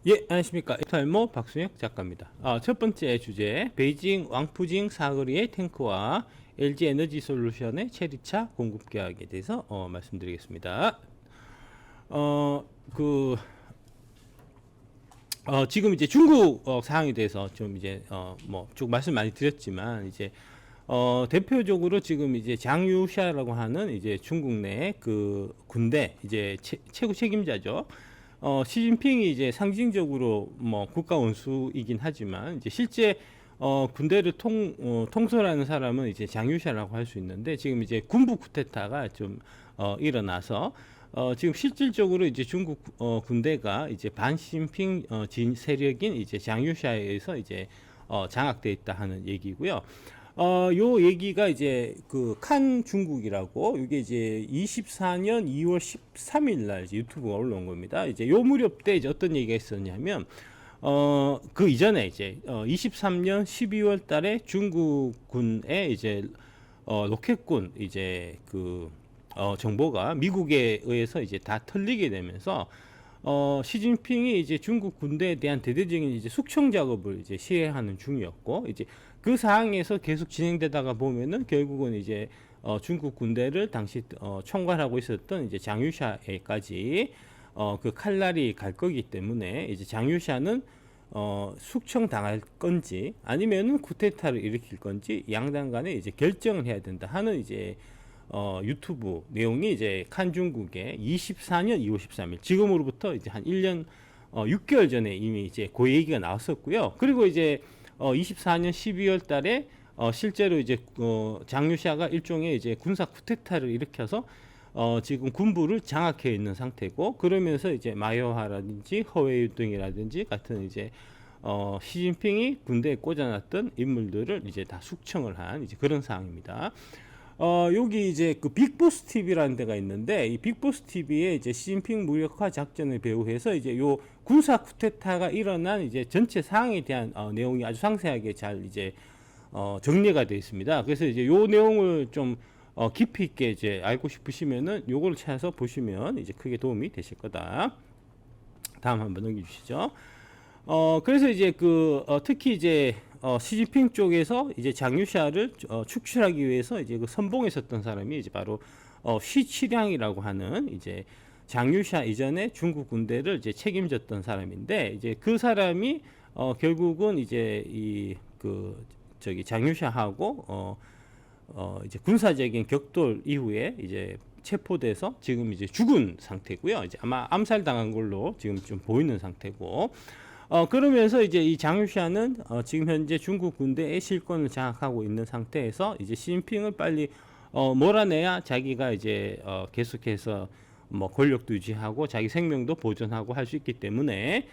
예, 안녕하십니까. 탈모 박순혁 작가입니다. 첫 번째 주제, 베이징 왕푸징 사거리의 탱크와 LG 에너지 솔루션의 체리차 공급 계약에 대해서 말씀드리겠습니다. 어, 그, 지금 이제 중국 상황에 대해서 좀 이제 쭉 말씀 많이 드렸지만 이제 대표적으로 지금 이제 장유샤라고 하는 이제 중국 내 그 군대 이제 최고 책임자죠. 시진핑이 이제 상징적으로 뭐 국가 원수이긴 하지만 이제 실제 군대를 통솔하는 사람은 이제 장유샤라고 할 수 있는데 지금 이제 군부 쿠데타가 좀 일어나서 지금 실질적으로 이제 중국 군대가 이제 반시진핑 진 세력인 이제 장유샤에 의해서 이제 장악돼 있다 하는 얘기고요. 요 얘기가 이제 그 칸 중국이라고 이게 이제 24년 2월 13일 날 이제 유튜브가 올라온 겁니다. 이제 요 무렵 때 이제 어떤 얘기가 있었냐면 그 이전에 이제 23년 12월 달에 중국군의 이제 로켓군 이제 그 정보가 미국에 의해서 이제 다 털리게 되면서 시진핑이 이제 중국 군대에 대한 대대적인 이제 숙청 작업을 이제 시행하는 중이었고 이제 그 상황에서 계속 진행되다가 보면은 결국은 이제 중국 군대를 당시 총괄하고 있었던 이제 장유샤에까지 그 칼날이 갈 거기 때문에 이제 장유샤는 숙청 당할 건지 아니면은 쿠데타를 일으킬 건지 양당 간에 이제 결정을 해야 된다 하는 이제 유튜브 내용이 이제 칸 중국의 24년 2월 13일 지금으로부터 이제 한 1년 6개월 전에 이미 이제 그 얘기가 나왔었고요. 그리고 이제 24년 12월 달에 실제로 이제 장유샤가 일종의 이제 군사 쿠데타를 일으켜서 지금 군부를 장악해 있는 상태고 그러면서 이제 마요하라든지 허웨이 등이라든지 같은 이제 시진핑이 군대에 꽂아놨던 인물들을 이제 다 숙청을 한 이제 그런 상황입니다. 여기 이제 그 빅보스 TV라는 데가 있는데 이 빅보스 TV에 이제 시진핑 무력화 작전을 배후해서 이제 요 군사 쿠데타가 일어난 이제 전체 상황에 대한 내용이 아주 상세하게 잘 이제 정리가 되어 있습니다. 그래서 이제 요 내용을 좀 깊이 있게 이제 알고 싶으시면은 요거를 찾아서 보시면 이제 크게 도움이 되실 거다. 다음 한번 넘겨주시죠. 그래서 이제 특히 이제 시진핑 쪽에서 이제 장유샤를 축출하기 위해서 이제 그 선봉에 섰던 사람이 이제 바로 쉬치량이라고 하는 이제 장유샤 이전에 중국 군대를 이제 책임졌던 사람인데 이제 그 사람이 결국은 이제 저기 장유샤하고 이제 군사적인 격돌 이후에 이제 체포돼서 지금 이제 죽은 상태고요. 이제 아마 암살당한 걸로 지금 좀 보이는 상태고. 그러면서 이제 이 장유샤는 지금 현재 중국 군대의 실권을 장악하고 있는 상태에서 이제 시진핑을 빨리 몰아내야 자기가 이제 계속해서 뭐 권력도 유지하고 자기 생명도 보존하고 할 수 있기 때문에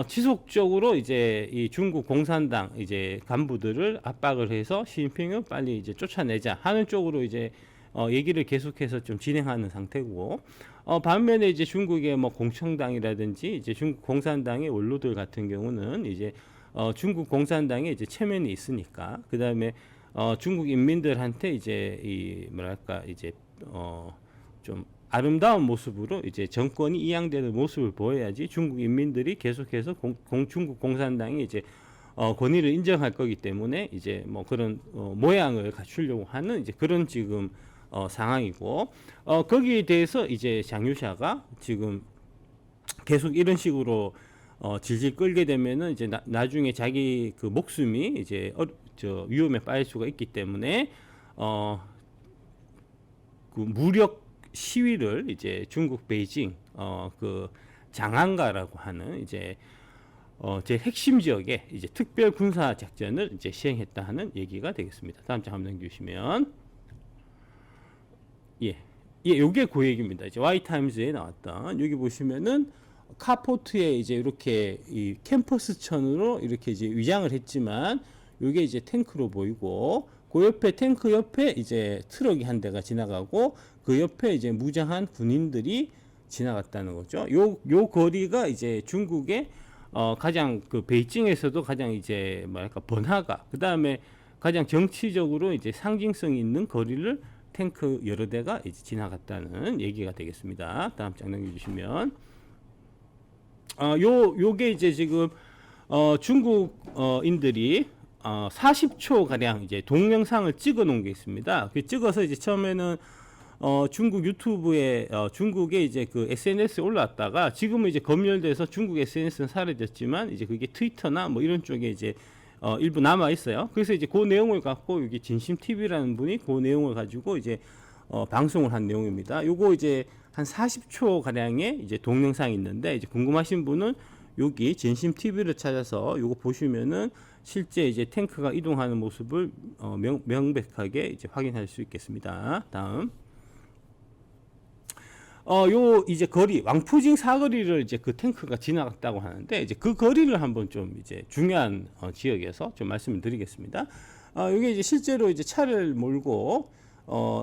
지속적으로 이제 이 중국 공산당 이제 간부들을 압박을 해서 시진핑을 빨리 이제 쫓아내자 하는 쪽으로 이제 얘기를 계속해서 좀 진행하는 상태고 반면에 이제 중국의 뭐 공청당이라든지 이제 중국 공산당의 원로들 같은 경우는 이제 중국 공산당에 이제 체면이 있으니까 그 다음에 중국 인민들한테 이제 이 뭐랄까 이제 좀 아름다운 모습으로 이제 정권이 이양되는 모습을 보여야지 중국 인민들이 계속해서 중국 공산당이 이제 권위를 인정할 거기 때문에 이제 뭐 그런 모양을 갖추려고 하는 이제 그런 지금 상황이고 거기에 대해서 이제 장유샤가 지금 계속 이런 식으로 질질 끌게 되면은 이제 나중에 자기 그 목숨이 이제 위험에 빠질 수가 있기 때문에 그 무력 시위를 이제 중국 베이징 그 장안가라고 하는 이제 제 핵심 지역에 이제 특별 군사 작전을 이제 시행했다 하는 얘기가 되겠습니다. 다음 장 한번 넘겨주시면 요게 그 얘기입니다. 이제 와이타임즈에 나왔던 여기 보시면은 카포트에 이제 이렇게 이 캠퍼스천으로 이렇게 이제 위장을 했지만 요게 이제 탱크로 보이고 그 옆에 탱크 옆에 이제 트럭이 한 대가 지나가고 그 옆에 이제 무장한 군인들이 지나갔다는 거죠. 요 거리가 이제 중국의 가장 그 베이징에서도 가장 이제 뭐랄까 번화가 그 다음에 가장 정치적으로 이제 상징성 있는 거리를 탱크 여러 대가 이제 지나갔다는 얘기가 되겠습니다. 다음 장 넘겨주시면 요게 이제 지금 중국인들이 40초 가량 이제 동영상을 찍어 놓은 게 있습니다. 그 찍어서 이제 처음에는 중국 유튜브에 중국에 이제 그 SNS에 올라왔다가 지금은 이제 검열돼서 중국 SNS는 사라졌지만 이제 그게 트위터나 뭐 이런 쪽에 이제 일부 남아 있어요. 그래서 이제 그 내용을 갖고 여기 진심 TV라는 분이 그 내용을 가지고 이제 방송을 한 내용입니다. 요거 이제 한 40초 가량의 이제 동영상이 있는데 이제 궁금하신 분은 여기 진심 TV를 찾아서 요거 보시면은 실제 이제 탱크가 이동하는 모습을 명백하게 이제 확인할 수 있겠습니다. 다음. 요 이제 거리 왕푸징 사거리를 이제 그 탱크가 지나갔다고 하는데 이제 그 거리를 한번 좀 이제 중요한 지역에서 좀 말씀을 드리겠습니다. 이게 이제 실제로 이제 차를 몰고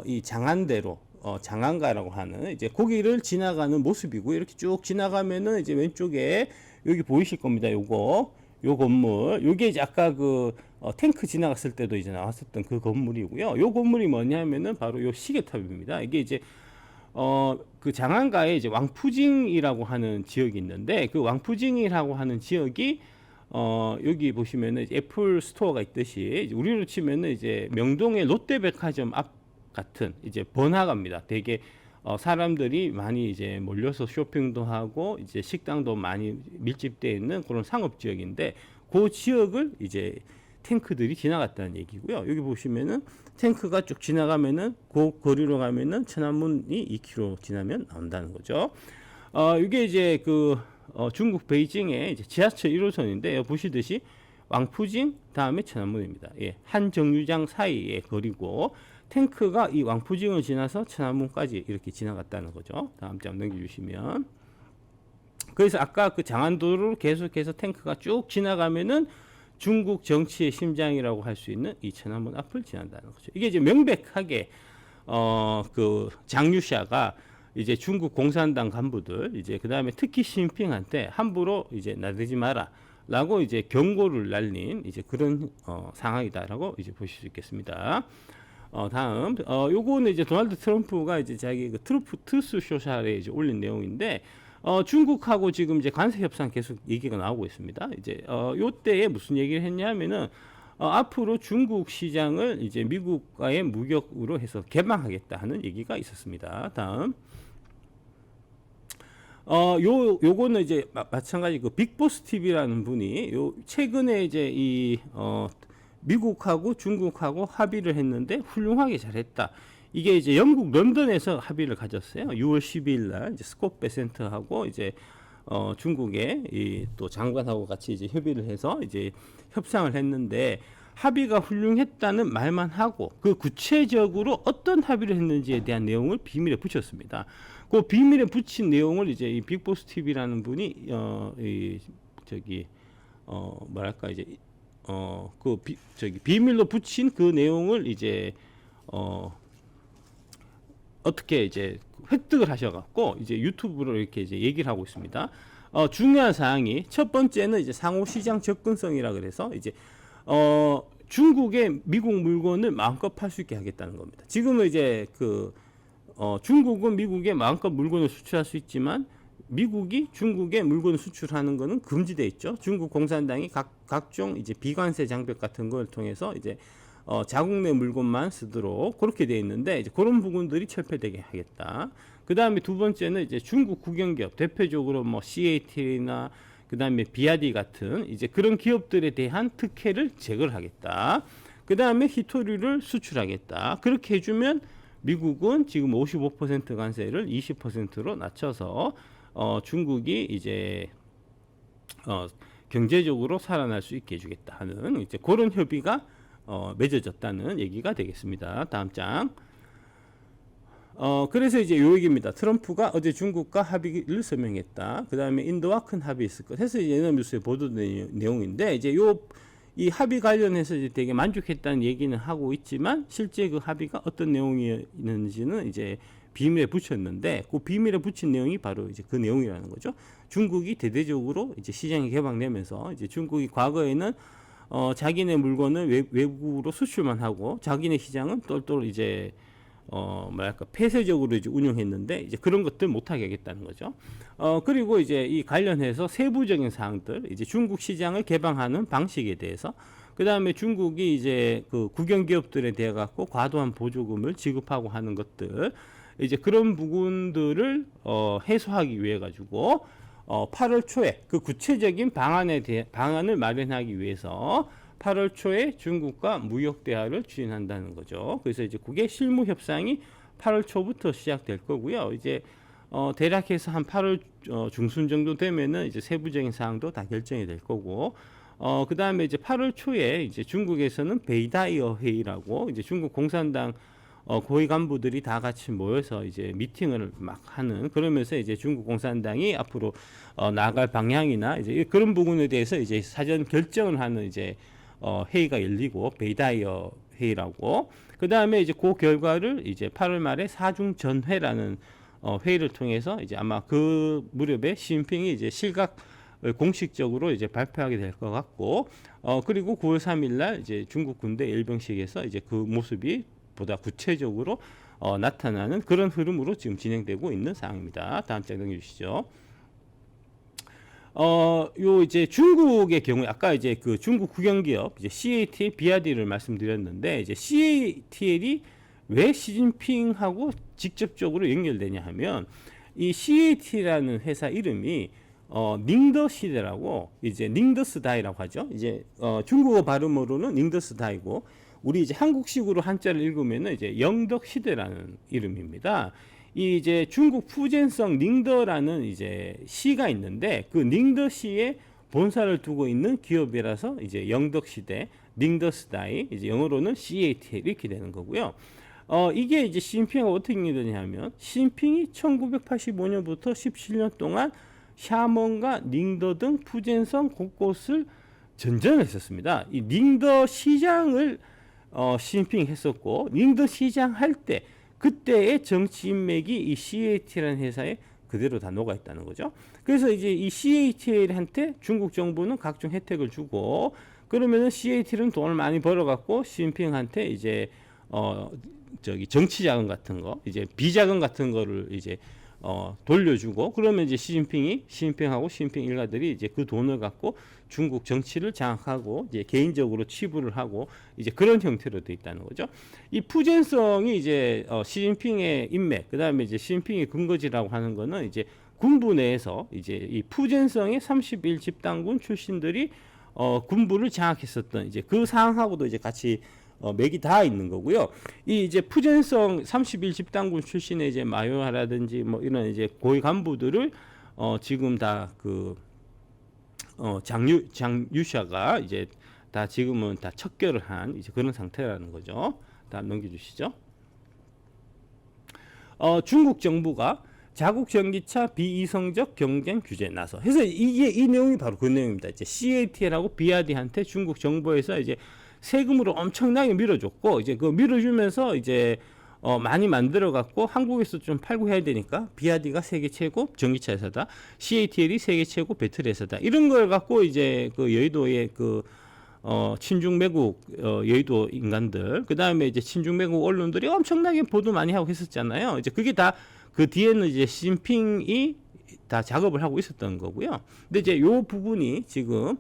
이 장안대로 장안가라고 하는 이제 거기를 지나가는 모습이고 이렇게 쭉 지나가면은 이제 왼쪽에 여기 보이실 겁니다. 요거 요 건물 요게 이제 아까 그 탱크 지나갔을 때도 이제 나왔었던 그 건물이고요. 요 건물이 뭐냐면은 바로 요 시계탑입니다. 이게 이제 그 장안가에 이제 왕푸징이라고 하는 지역이 있는데 그 왕푸징이라고 하는 지역이 여기 보시면은 애플 스토어가 있듯이 이제 우리로 치면은 이제 명동의 롯데백화점 앞 같은 이제 번화가입니다. 되게 사람들이 많이 이제 몰려서 쇼핑도 하고 이제 식당도 많이 밀집되어 있는 그런 상업 지역인데 그 지역을 이제 탱크들이 지나갔다는 얘기고요. 여기 보시면은 탱크가 쭉 지나가면은 그 거리로 가면은 천안문이 2km 지나면 나온다는 거죠. 이게 이제 그 중국 베이징의 이제 지하철 1호선인데 보시듯이 왕푸징 다음에 천안문입니다. 예, 한 정류장 사이의 거리고 탱크가 이 왕푸징을 지나서 천안문까지 이렇게 지나갔다는 거죠. 다음 장 넘겨주시면 그래서 아까 그 장안도로를 계속해서 탱크가 쭉 지나가면은 중국 정치의 심장이라고 할 수 있는 이 천안문 앞을 지난다는 거죠. 이게 이제 명백하게 그 장유샤가 이제 중국 공산당 간부들 이제 그다음에 특히 시진핑한테 함부로 이제 나대지 마라라고 이제 경고를 날린 이제 그런 상황이다라고 이제 보실 수 있겠습니다. 다음 요거는 이제 도널드 트럼프가 이제 자기 그 트루스 소셜에 이제 올린 내용인데 중국하고 지금 이제 관세 협상 계속 얘기가 나오고 있습니다. 이제 요때에 무슨 얘기를 했냐면은 앞으로 중국 시장을 이제 미국과의 무역으로 해서 개방하겠다 하는 얘기가 있었습니다. 다음. 요거는 이제 마찬가지 그 빅보스 TV라는 분이 최근에 이제 이 미국하고 중국하고 합의를 했는데 훌륭하게 잘했다. 이게 이제 영국 런던에서 합의를 가졌어요. 6월 12일 날 이제 스콧 베센트하고 이제 중국의 이 또 장관하고 같이 이제 협의를 해서 이제 협상을 했는데 합의가 훌륭했다는 말만 하고 그 구체적으로 어떤 합의를 했는지에 대한 내용을 비밀에 붙였습니다. 그 비밀에 붙인 내용을 이제 이 빅보스 TV라는 분이 이 저기 뭐랄까 이제 그 비밀로 붙인 그 내용을 이제 어떻게 이제 획득을 하셔갖고 이제 유튜브로 이렇게 이제 얘기를 하고 있습니다. 중요한 사항이 첫 번째는 이제 상호 시장 접근성이라 그래서 이제 중국의 미국 물건을 마음껏 팔 수 있게 하겠다는 겁니다. 지금은 이제 그 중국은 미국에 마음껏 물건을 수출할 수 있지만 미국이 중국에 물건을 수출하는 것은 금지돼 있죠. 중국 공산당이 각종 이제 비관세 장벽 같은 걸 통해서 이제 자국 내 물건만 쓰도록 그렇게 돼 있는데 이제 그런 부분들이 철폐되게 하겠다. 그 다음에 두 번째는 이제 중국 국영기업 대표적으로 뭐 CAT나 그 다음에 비아디 같은 이제 그런 기업들에 대한 특혜를 제거를 하겠다. 그 다음에 히토류를 수출하겠다. 그렇게 해주면 미국은 지금 55% 관세를 20%로 낮춰서 중국이 이제 경제적으로 살아날 수 있게 해주겠다 하는 이제 그런 협의가 맺어졌다는 얘기가 되겠습니다. 다음 장. 그래서 이제 요 얘기입니다. 트럼프가 어제 중국과 합의를 서명했다. 그 다음에 인도와 큰 합의 있을 것. 해서 이제 연합뉴스에 보도된 내용인데 이제 이 합의 관련해서 이제 되게 만족했다는 얘기는 하고 있지만 실제 그 합의가 어떤 내용이었는지는 이제 비밀에 붙였는데 그 비밀에 붙인 내용이 바로 이제 그 내용이라는 거죠. 중국이 대대적으로 이제 시장이 개방되면서 이제 중국이 과거에는 자기네 물건을 외국으로 수출만 하고 자기네 시장은 똘똘 이제 뭐랄까 폐쇄적으로 이제 운영했는데 이제 그런 것들 못하게 하겠다는 거죠. 그리고 이제 이 관련해서 세부적인 사항들, 이제 중국 시장을 개방하는 방식에 대해서, 그 다음에 중국이 이제 그 국영 기업들에 대해 갖고 과도한 보조금을 지급하고 하는 것들, 이제 그런 부분들을 해소하기 위해 가지고 8월 초에 그 구체적인 방안을 마련하기 위해서 8월 초에 중국과 무역 대화를 추진한다는 거죠. 그래서 이제 그게 실무 협상이 8월 초부터 시작될 거고요. 이제 대략해서 한 8월 중순 정도 되면은 이제 세부적인 사항도 다 결정이 될 거고, 그 다음에 이제 8월 초에 이제 중국에서는 베이다이어 회의라고 이제 중국 공산당 고위 간부들이 다 같이 모여서 이제 미팅을 막 하는, 그러면서 이제 중국 공산당이 앞으로 나아갈 방향이나 이제 그런 부분에 대해서 이제 사전 결정을 하는 이제 회의가 열리고, 베이다이어 회의라고. 그 다음에 이제 그 결과를 이제 8월 말에 사중 전회라는 회의를 통해서 이제 아마 그 무렵에 시진핑이 이제 실각 공식적으로 이제 발표하게 될 것 같고, 그리고 9월 3일 날 이제 중국 군대 열병식에서 이제 그 모습이 보다 구체적으로 나타나는 그런 흐름으로 지금 진행되고 있는 상황입니다. 다음 장 넘겨주시죠. 요 이제 중국의 경우에 아까 이제 그 중국 국영기업 이제 CATL, 비아디를 말씀드렸는데, 이제 CATL이 왜 시진핑하고 직접적으로 연결되냐 하면, 이 CAT라는 회사 이름이 닝더시대라고, 이제 닝더스다이라고 하죠. 이제 중국어 발음으로는 닝더스다이고, 우리 이제 한국식으로 한자를 읽으면은 이제 영덕시대라는 이름입니다. 이 이제 중국 푸젠성 닝더라는 이제 시가 있는데, 그 닝더시에 본사를 두고 있는 기업이라서 이제 영덕시대, 닝더스다이, 이제 영어로는 CATL 이렇게 되는 거고요. 이게 이제 시진핑하고 어떻게 연결되냐면, 시진핑이 1985년부터 17년 동안 샤먼과 닝더 등 푸젠성 곳곳을 전전을 했었습니다. 이 닝더 시장을 시진핑이 했었고, 닝더 시장 할 때 그때의 정치 인맥이 이 CATL이라는 회사에 그대로 다 녹아 있다는 거죠. 그래서 이제 이 CATL한테 중국 정부는 각종 혜택을 주고, 그러면은 CATL은 돈을 많이 벌어갖고 시진핑한테 이제 저기 정치 자금 같은 거, 이제 비자금 같은 거를 이제 돌려주고, 그러면 이제 시진핑하고 시진핑 일가들이 이제 그 돈을 갖고 중국 정치를 장악하고 이제 개인적으로 치부를 하고 이제 그런 형태로 돼 있다는 거죠. 이 푸젠성이 이제 시진핑의 인맥, 그다음에 이제 시진핑의 근거지라고 하는 거는 이제 군부 내에서 이제 이 푸젠성의 31 집단군 출신들이 군부를 장악했었던 이제 그 상황하고도 이제 같이 맥이 다 있는 거고요. 이 이제 푸젠성 31 집단군 출신의 이제 마요하라든지 뭐 이런 이제 고위 간부들을 지금 다 그 장유샤가 이제 다 지금은 다 척결을 한 이제 그런 상태라는 거죠. 다음 넘겨주시죠. 중국 정부가 자국 전기차 비이성적 경쟁 규제 나서 해서 이게 이 내용이 바로 그 내용입니다. 이제 CATL하고 비아디한테 중국 정부에서 이제 세금으로 엄청나게 밀어줬고, 이제 그 밀어주면서 이제 많이 만들어 갖고 한국에서 좀 팔고 해야 되니까 비아디가 세계 최고 전기차 회사다, CATL이 세계 최고 배터리 회사다, 이런 걸 갖고 이제 그 여의도의 그 친중 매국 여의도 인간들, 그 다음에 이제 친중 매국 언론들이 엄청나게 보도 많이 하고 했었잖아요. 이제 그게 다 그 뒤에는 이제 시진핑이 다 작업을 하고 있었던 거고요. 근데 이제 요 부분이 지금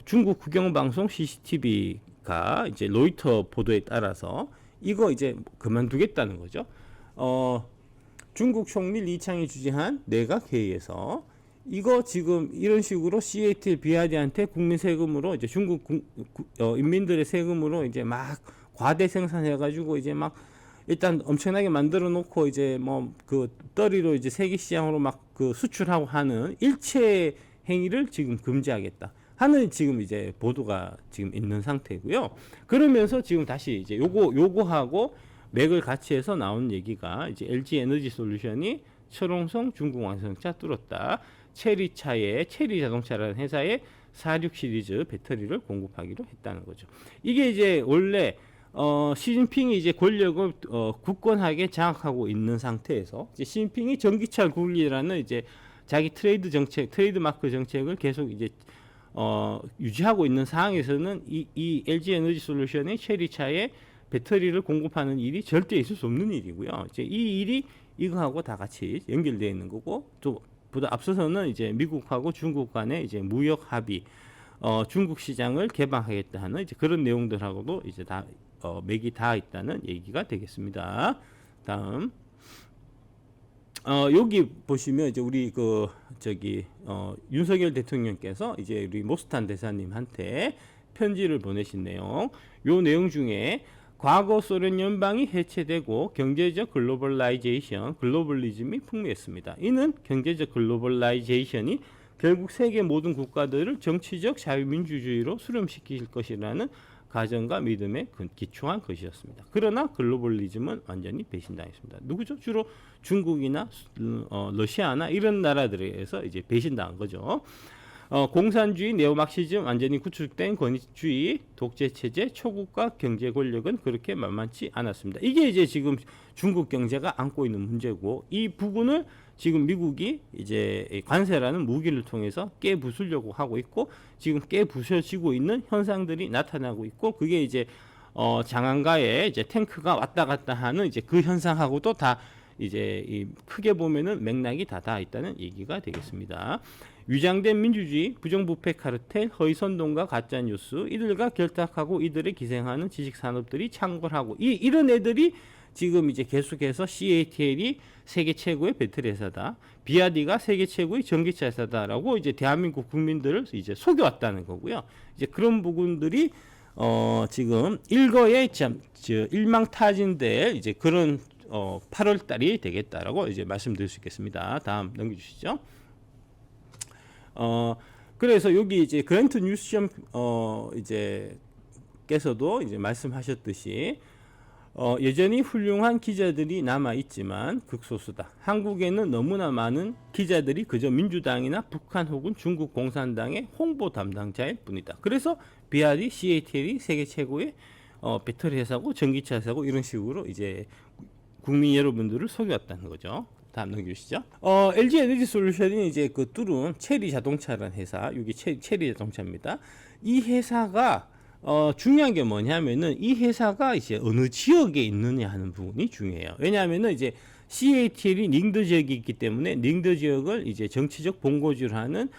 중국 국영방송 CCTV가 이제 로이터 보도에 따라서 이거 이제 그만두겠다는 거죠. 중국 총리 리창이 주재한 내각 회의에서 이거 지금 이런 식으로 CATL 비아디한테 국민 세금으로 이제 중국 인민들의 세금으로 이제 막 과대 생산해가지고 이제 막 일단 엄청나게 만들어 놓고 이제 뭐 그 떨이로 이제 세계 시장으로 막 그 수출하고 하는 일체 행위를 지금 금지하겠다 하는 지금 이제 보도가 지금 있는 상태고요. 그러면서 지금 다시 이제 요거하고 맥을 같이 해서 나온 얘기가 이제 LG 에너지 솔루션이 철옹성 중국 완성차 뚫었다. 체리 자동차라는 회사에 46 시리즈 배터리를 공급하기로 했다는 거죠. 이게 이제 원래 시진핑이 이제 권력을 굳건하게 장악하고 있는 상태에서 이제 시진핑이 전기차 굴리라는 이제 자기 트레이드 마크 정책을 계속 이제 유지하고 있는 상황에서는 이 LG 에너지 솔루션의 체리차에 배터리를 공급하는 일이 절대 있을 수 없는 일이고요. 이제 이 일이 이거하고 다 같이 연결되어 있는 거고, 또 보다 앞서서는 이제 미국하고 중국 간의 이제 무역 합의, 중국 시장을 개방하겠다 하는 이제 그런 내용들하고도 이제 다 맥이 닿아 있다는 얘기가 되겠습니다. 다음. 여기 보시면 이제 우리 윤석열 대통령께서 이제 우리 모스탄 대사님한테 편지를 보내신 내용, 요 내용 중에 과거 소련 연방이 해체되고 경제적 글로벌라이제이션, 글로벌리즘이 풍미했습니다. 이는 경제적 글로벌라이제이션이 결국 세계 모든 국가들을 정치적 자유민주주의로 수렴시킬 것이라는 가정과 믿음에 기초한 것이었습니다. 그러나 글로벌리즘은 완전히 배신당했습니다. 누구죠? 주로 중국이나 러시아나 이런 나라들에서 이제 배신당한 거죠. 공산주의, 네오막시즘, 완전히 구축된 권위주의, 독재체제, 초국가 경제 권력은 그렇게 만만치 않았습니다. 이게 이제 지금 중국 경제가 안고 있는 문제고, 이 부분을 지금 미국이 이제 관세라는 무기를 통해서 깨부수려고 하고 있고, 지금 깨부셔지고 있는 현상들이 나타나고 있고, 그게 이제 장안가에 이제 탱크가 왔다 갔다 하는 이제 그 현상하고도 다 이제 크게 보면은 맥락이 다 닿아 있다는 얘기가 되겠습니다. 위장된 민주주의, 부정부패 카르텔, 허위선동과 가짜뉴스, 이들과 결탁하고 이들에 기생하는 지식산업들이 창궐하고, 이런 애들이 지금 이제 계속해서 CATL이 세계 최고의 배터리 회사다, 비아디가 세계 최고의 전기차 회사다라고 이제 대한민국 국민들을 이제 속여왔다는 거고요. 이제 그런 부분들이 지금 일거에 일망타진될 이제 그런 8월 달이 되겠다라고 이제 말씀드릴 수 있겠습니다. 다음 넘겨주시죠. 그래서 여기 이제 그랜트 뉴스점 이제 께서도 이제 말씀하셨듯이 여전히 훌륭한 기자들이 남아 있지만 극소수다. 한국에는 너무나 많은 기자들이 그저 민주당이나 북한 혹은 중국 공산당의 홍보 담당자일 뿐이다. 그래서 비아디, CATL이 세계 최고의 배터리 회사고 전기차 회사고 이런 식으로 이제 국민 여러분들을 속여왔다는 거죠. 다음 넘겨주시죠. LG 에너지 솔루션이 이제 그 뚫은 체리 자동차라는 회사, 여기 체리 자동차입니다. 이 회사가 중요한 게 뭐냐면은 이 회사가 이제 어느 지역에 있느냐 하는 부분이 중요해요. 왜냐하면은 이제 CATL이 닝더 지역이 있기 때문에 닝더 지역을 이제 정치적 본거지로 하는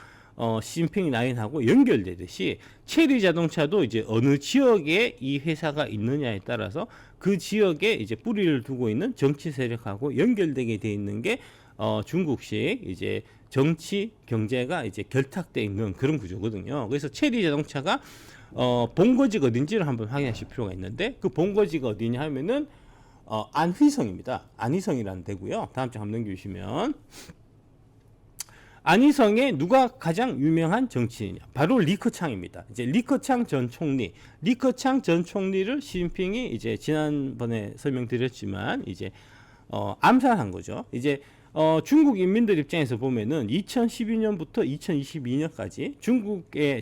시진핑 라인하고 연결되듯이 체리 자동차도 이제 어느 지역에 이 회사가 있느냐에 따라서 그 지역에 이제 뿌리를 두고 있는 정치 세력하고 연결되게 돼 있는 게 중국식 이제 정치 경제가 이제 결탁돼 있는 그런 구조거든요. 그래서 체리 자동차가 본거지가 어딘지를 한번 확인하실 필요가 있는데, 그 본거지가 어디냐 하면은 안휘성입니다. 안휘성이라는 데고요. 다음 장 한번 넘겨주시면, 안희성에 누가 가장 유명한 정치인이냐? 바로 리커창입니다. 이제 리커창 전 총리, 리커창 전 총리를 시진핑이 이제 지난번에 설명드렸지만 이제 암살한 거죠. 이제 중국 인민들 입장에서 보면은 2012년부터 2022년까지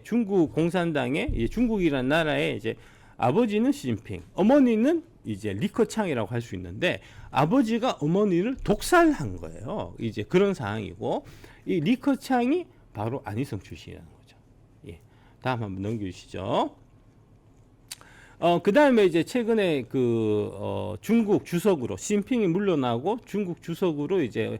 중국 공산당의 중국이라는 나라의 이제 아버지는 시진핑, 어머니는 이제 리커창이라고 할 수 있는데, 아버지가 어머니를 독살한 거예요. 이제 그런 상황이고, 이 리커창이 바로 안희성 출신이라는 거죠. 예. 다음 한번 넘겨주시죠. 그 다음에 이제 최근에 중국 주석으로 시진핑이 물러나고 중국 주석으로 이제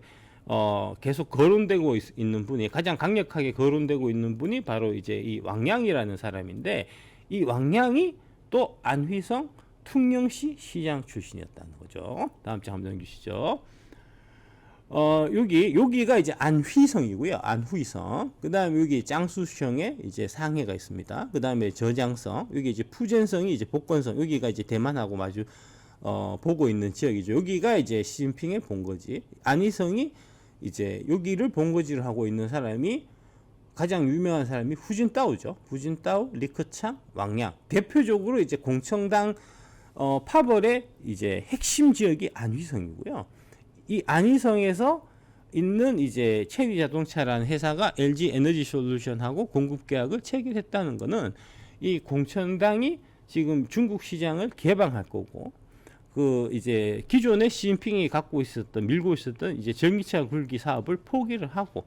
계속 거론되고 있는 분이, 가장 강력하게 거론되고 있는 분이 바로 이제 이 왕양이라는 사람인데, 이 왕양이 또 안휘성 퉁령시 시장 출신이었다는 거죠. 다음 장 한번 넘기시죠. 여기가 이제 안휘성이고요. 안휘성. 그 다음에 여기 장수성에 이제 상해가 있습니다. 그 다음에 저장성. 여기 이제 푸젠성이 이제 복건성. 여기가 이제 대만하고 마주, 보고 있는 지역이죠. 여기가 이제 시진핑의 본거지. 안휘성이 이제 여기를 본거지로 하고 있는 사람이, 가장 유명한 사람이 후진따오죠. 후진따오, 리커창, 왕양. 대표적으로 이제 공청당, 파벌의 이제 핵심 지역이 안휘성이고요. 이 안희성에서 있는 이제 체리 자동차라는 회사가 LG 에너지 솔루션하고 공급 계약을 체결했다는 것은 이 공천당이 지금 중국 시장을 개방할 거고, 그 이제 기존에 시진핑이 밀고 있었던 이제 전기차 굴기 사업을 포기를 하고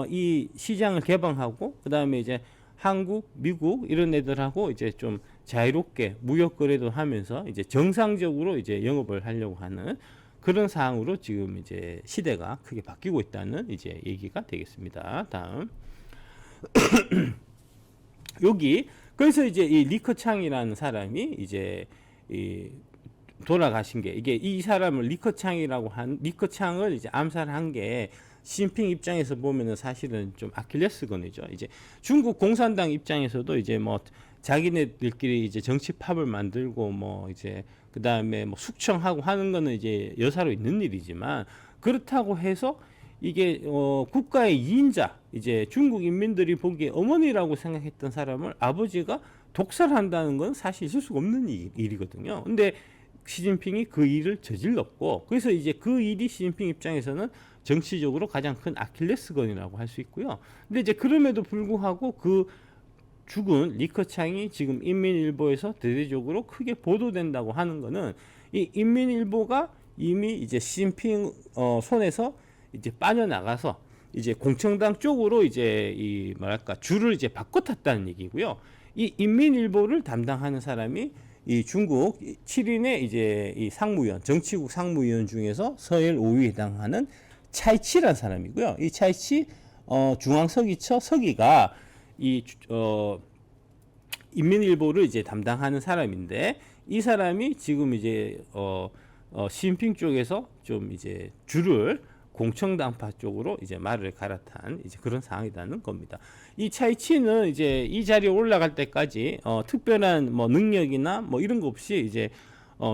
이 시장을 개방하고, 그 다음에 이제 한국, 미국 이런 애들하고 이제 좀 자유롭게 무역 거래도 하면서 이제 정상적으로 이제 영업을 하려고 하는 그런 상황으로 지금 이제 시대가 크게 바뀌고 있다는 이제 얘기가 되겠습니다. 다음 여기 그래서 이제 이 리커창이라는 사람이 이제 이 돌아가신 게 이게 이 사람을 리커창이라고 한 리커창을 이제 암살한 게 시진핑 입장에서 보면은 사실은 좀 아킬레스건이죠. 이제 중국 공산당 입장에서도 이제 뭐 자기네들끼리 이제 정치 팝을 만들고 뭐 이제 그 다음에 뭐 숙청하고 하는 거는 이제 여사로 있는 일이지만 그렇다고 해서 이게 국가의 2인자 이제 중국 인민들이 보기에 어머니라고 생각했던 사람을 아버지가 독살한다는 건 사실 있을 수가 없는 일이거든요. 근데 시진핑이 그 일을 저질렀고 그래서 이제 그 일이 시진핑 입장에서는 정치적으로 가장 큰 아킬레스건이라고 할 수 있고요. 근데 이제 그럼에도 불구하고 그 죽은 리커창이 지금 인민일보에서 대대적으로 크게 보도된다고 하는 거는 이 인민일보가 이미 이제 시진핑 손에서 이제 빠져나가서 이제 공청당 쪽으로 이제 이 뭐랄까 줄을 이제 바꿔 탔다는 얘기고요. 이 인민일보를 담당하는 사람이 이 중국 7인의 이제 이 상무위원, 정치국 상무위원 중에서 서열 5위에 해당하는 차이치라는 사람이고요. 이 차이치 중앙서기처 서기가 이 인민일보를 이제 담당하는 사람인데 이 사람이 지금 이제 시진핑 쪽에서 좀 이제 줄을 공청당파 쪽으로 이제 말을 갈아탄 이제 그런 상황이라는 겁니다. 이 차이치는 이제 이 자리에 올라갈 때까지 특별한 뭐 능력이나 뭐 이런 거 없이 이제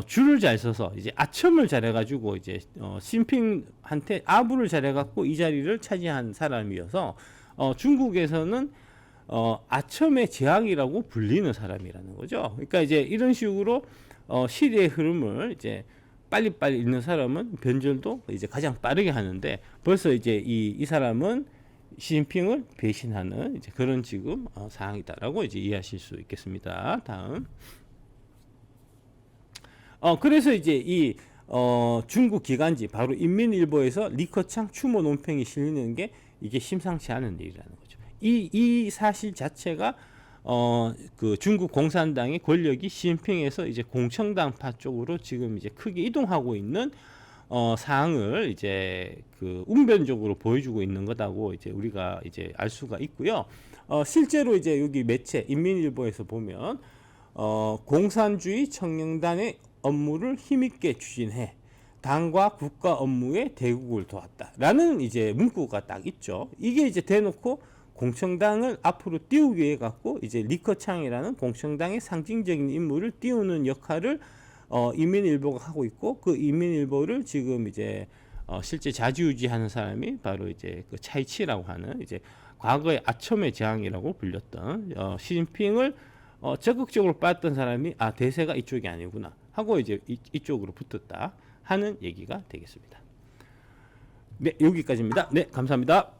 줄을 잘 서서 이제 아첨을 잘해가지고 이제 시진핑한테 아부를 잘해갖고 이 자리를 차지한 사람이어서 중국에서는 아첨의 제왕이라고 불리는 사람이라는 거죠. 그러니까 이제 이런 식으로 시대의 흐름을 이제 빨리빨리 읽는 사람은 변절도 이제 가장 빠르게 하는데 벌써 이제 이 사람은 시진핑을 배신하는 이제 그런 지금 상황이다라고 이제 이해하실 수 있겠습니다. 다음. 그래서 이제 이 중국 기관지 바로 인민일보에서 리커창 추모 논평이 실리는 게 이게 심상치 않은 일이라는 거죠. 이 사실 자체가 그 중국 공산당의 권력이 시진핑에서 이제 공청당파 쪽으로 지금 이제 크게 이동하고 있는 사항을 이제 그 웅변적으로 보여주고 있는 거다고 이제 우리가 이제 알 수가 있고요. 실제로 이제 여기 매체 인민일보에서 보면 공산주의 청년단의 업무를 힘있게 추진해 당과 국가 업무에 대국을 도왔다라는 이제 문구가 딱 있죠. 이게 이제 대놓고 공청당을 앞으로 띄우기 위해 갖고 이제 리커창이라는 공청당의 상징적인 인물을 띄우는 역할을 인민일보가 하고 있고 그 인민일보를 지금 이제 실제 좌지우지하는 사람이 바로 이제 그 차이치라고 하는 이제 과거의 아첨의 제왕이라고 불렸던 시진핑을 적극적으로 빠졌던 사람이 대세가 이쪽이 아니구나 하고 이제 이쪽으로 붙었다 하는 얘기가 되겠습니다. 네, 여기까지입니다. 네, 감사합니다.